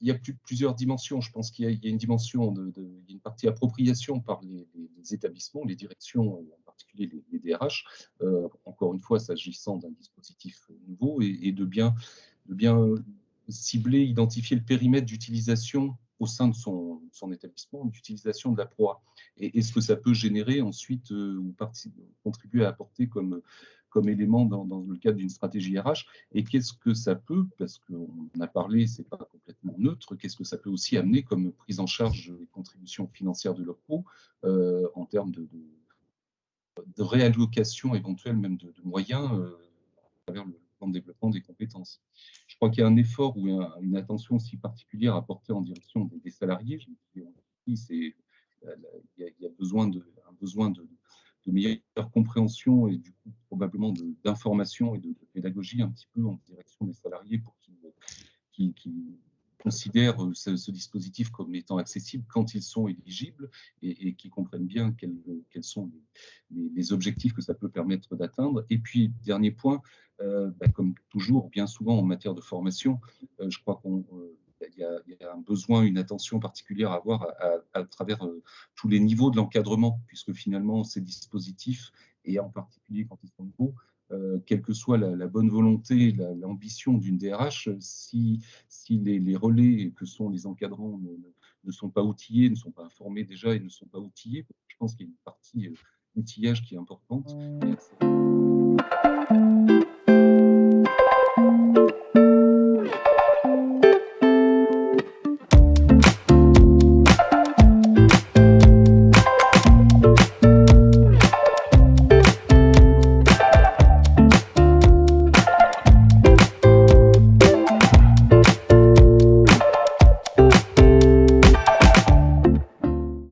il y a plusieurs dimensions. Je pense qu'il y a une dimension il y a une partie appropriation par les établissements, les directions, en particulier les DRH, encore une fois, s'agissant d'un dispositif nouveau et de bien cibler, identifier le périmètre d'utilisation au sein de son établissement, d'utilisation de la proie et ce que ça peut générer ensuite ou contribuer à apporter comme élément dans le cadre d'une stratégie RH. Et qu'est-ce que ça peut, parce qu'on a parlé, c'est pas complètement neutre, qu'est-ce que ça peut aussi amener comme prise en charge des contributions financières de locaux en termes de réallocation éventuelle, même de moyens à travers le plan de développement des compétences. Je crois qu'il y a un effort ou une attention aussi particulière à porter en direction des salariés. Je me dis, il y a un besoin de meilleure compréhension et du coup probablement d'information et de pédagogie un petit peu en direction des salariés pour qu'ils considèrent ce dispositif comme étant accessible quand ils sont éligibles et qu'ils comprennent bien quels sont les objectifs que ça peut permettre d'atteindre. Et puis, dernier point, comme toujours, bien souvent en matière de formation, je crois qu'il y a un besoin, une attention particulière à avoir à travers tous les niveaux de l'encadrement, puisque finalement, ces dispositifs, et en particulier quand ils sont nouveaux, quelle que soit la bonne volonté, l'ambition d'une DRH, si les relais que sont les encadrants ne sont pas outillés, ne sont pas informés déjà et ne sont pas outillés, je pense qu'il y a une partie outillage qui est importante. Et